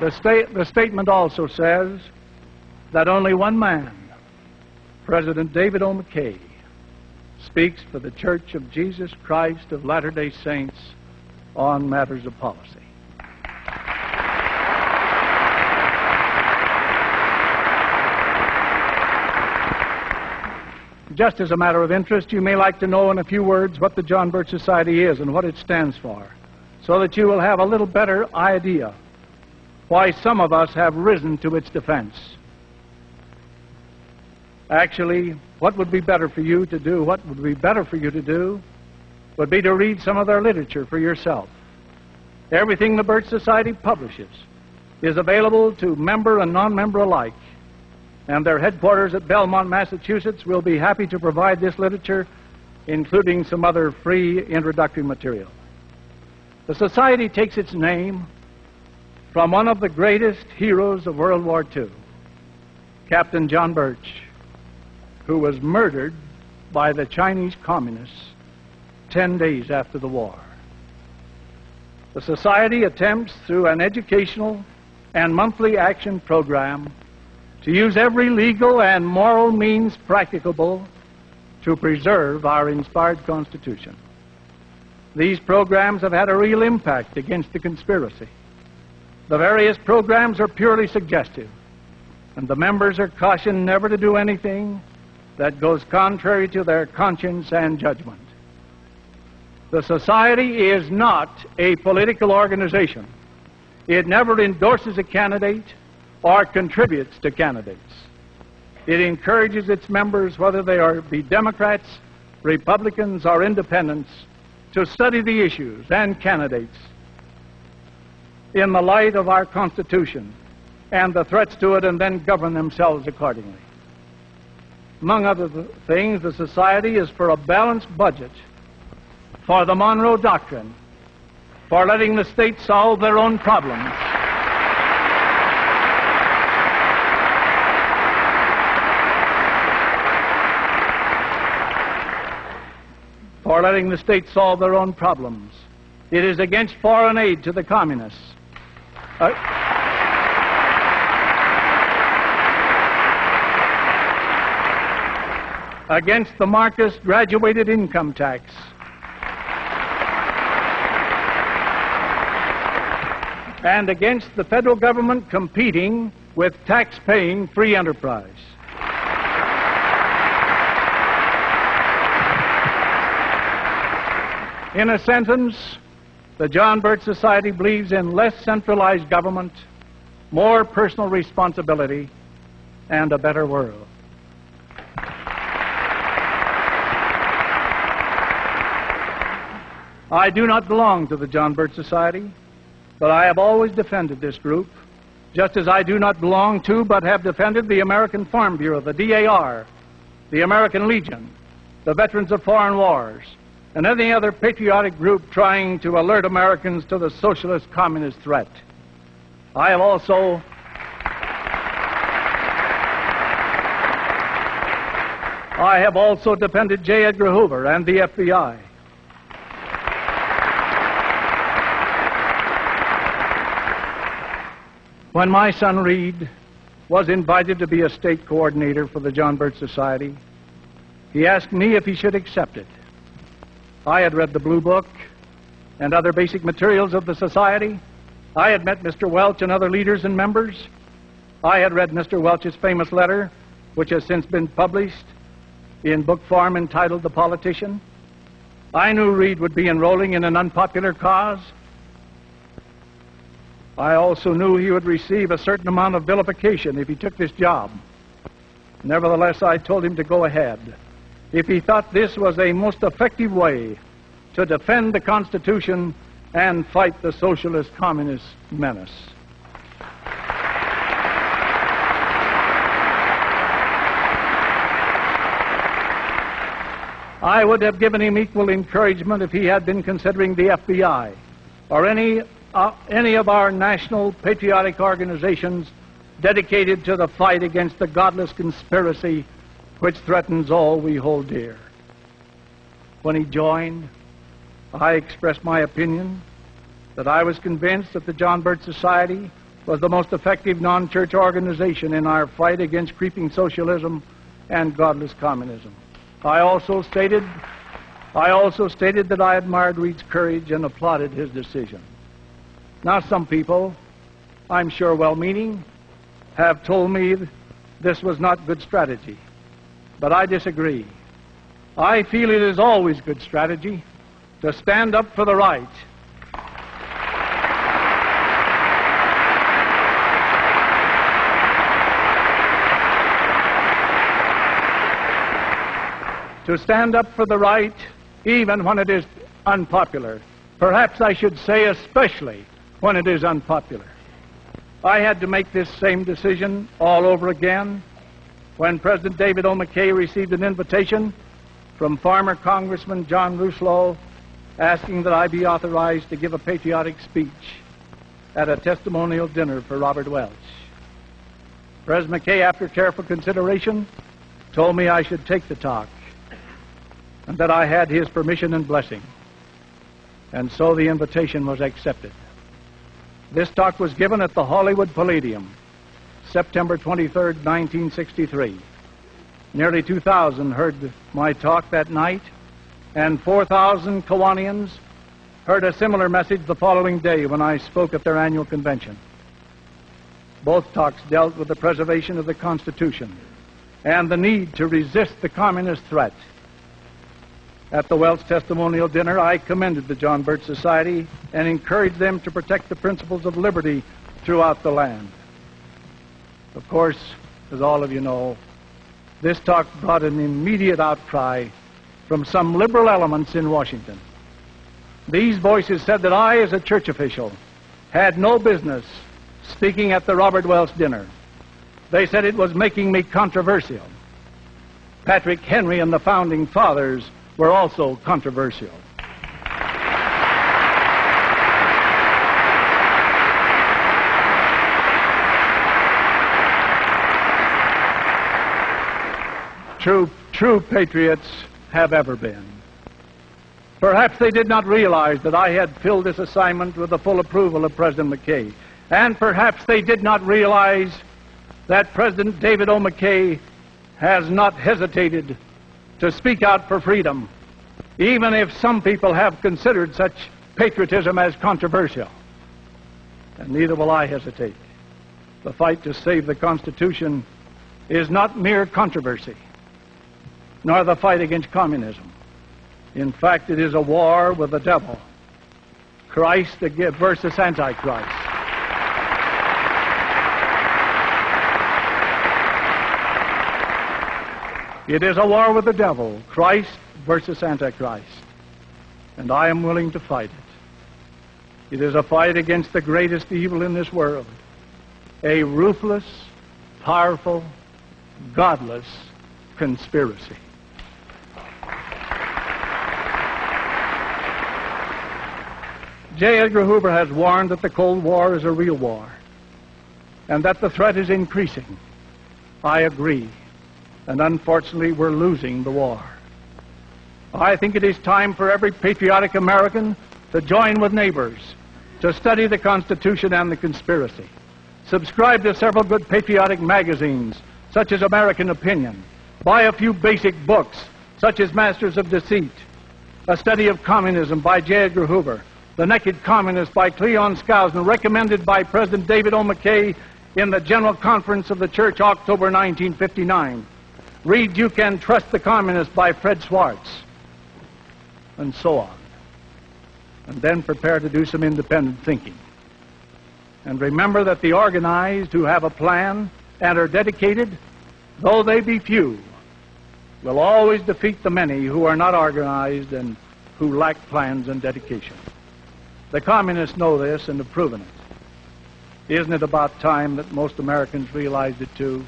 The statement also says that only one man, President David O. McKay, speaks for the Church of Jesus Christ of Latter-day Saints on matters of policy. Just as a matter of interest, you may like to know in a few words what the John Birch Society is and what it stands for, so that you will have a little better idea why some of us have risen to its defense. Actually, what would be better for you to do would be to read some of their literature for yourself. Everything the Birch Society publishes is available to member and non-member alike, and their headquarters at Belmont, Massachusetts will be happy to provide this literature, including some other free introductory material. The Society takes its name from one of the greatest heroes of World War II, Captain John Birch, who was murdered by the Chinese communists 10 days after the war. The Society attempts, through an educational and monthly action program, to use every legal and moral means practicable to preserve our inspired Constitution. These programs have had a real impact against the conspiracy. The various programs are purely suggestive, and the members are cautioned never to do anything that goes contrary to their conscience and judgment. The Society is not a political organization. It never endorses a candidate or contributes to candidates. It encourages its members, whether they be Democrats, Republicans, or Independents, to study the issues and candidates in the light of our Constitution and the threats to it, and then govern themselves accordingly. Among other things, the Society is for a balanced budget, for the Monroe Doctrine, for letting the states solve their own problems, for letting the states solve their own problems. It is against foreign aid to the communists. Against the Marxist graduated income tax. And against the federal government competing with tax-paying free enterprise. In a sentence, the John Birch Society believes in less centralized government, more personal responsibility, and a better world. I do not belong to the John Birch Society, but I have always defended this group, just as I do not belong to but have defended the American Farm Bureau, the DAR, the American Legion, the Veterans of Foreign Wars, and any other patriotic group trying to alert Americans to the socialist communist threat. I have also defended J. Edgar Hoover and the FBI. When my son Reed was invited to be a state coordinator for the John Birch Society, he asked me if he should accept it. I had read the Blue Book and other basic materials of the Society. I had met Mr. Welch and other leaders and members. I had read Mr. Welch's famous letter, which has since been published in book form entitled The Politician. I knew Reed would be enrolling in an unpopular cause. I also knew he would receive a certain amount of vilification if he took this job. Nevertheless, I told him to go ahead if he thought this was a most effective way to defend the Constitution and fight the socialist communist menace. I would have given him equal encouragement if he had been considering the FBI or any of our national patriotic organizations dedicated to the fight against the godless conspiracy which threatens all we hold dear. When he joined, I expressed my opinion that I was convinced that the John Birch Society was the most effective non-church organization in our fight against creeping socialism and godless communism. I also stated that I admired Reed's courage and applauded his decision. Now, some people, I'm sure well-meaning, have told me this was not good strategy, but I disagree. I feel it is always good strategy to stand up for the right. To stand up for the right, even when it is unpopular. Perhaps I should say especially when it is unpopular. I had to make this same decision all over again when President David O. McKay received an invitation from former Congressman John Rousseau asking that I be authorized to give a patriotic speech at a testimonial dinner for Robert Welch. President McKay, after careful consideration, told me I should take the talk and that I had his permission and blessing. And so the invitation was accepted. This talk was given at the Hollywood Palladium, September 23rd, 1963. Nearly 2,000 heard my talk that night, and 4,000 Kiwanians heard a similar message the following day when I spoke at their annual convention. Both talks dealt with the preservation of the Constitution and the need to resist the communist threat. At the Welch testimonial dinner, I commended the John Birch Society and encouraged them to protect the principles of liberty throughout the land. Of course, as all of you know, this talk brought an immediate outcry from some liberal elements in Washington. These voices said that I, as a church official, had no business speaking at the Robert Welch dinner. They said it was making me controversial. Patrick Henry and the Founding Fathers were also controversial. True patriots have ever been. Perhaps they did not realize that I had filled this assignment with the full approval of President McKay. And perhaps they did not realize that President David O. McKay has not hesitated to speak out for freedom, even if some people have considered such patriotism as controversial. And neither will I hesitate. The fight to save the Constitution is not mere controversy, nor the fight against communism. In fact, it is a war with the devil, Christ versus Antichrist. It is a war with the devil, Christ versus Antichrist, and I am willing to fight it. It is a fight against the greatest evil in this world, a ruthless, powerful, godless conspiracy. J. Edgar Hoover has warned that the Cold War is a real war and that the threat is increasing. I agree. And unfortunately, we're losing the war. I think it is time for every patriotic American to join with neighbors to study the Constitution and the conspiracy. Subscribe to several good patriotic magazines, such as American Opinion. Buy a few basic books, such as Masters of Deceit, A Study of Communism by J. Edgar Hoover, The Naked Communist by Cleon Skousen, recommended by President David O. McKay in the General Conference of the Church, October 1959. Read You Can Trust the Communist by Fred Swartz, and so on. And then prepare to do some independent thinking. And remember that the organized who have a plan and are dedicated, though they be few, will always defeat the many who are not organized and who lack plans and dedication. The communists know this and have proven it. Isn't it about time that most Americans realized it too?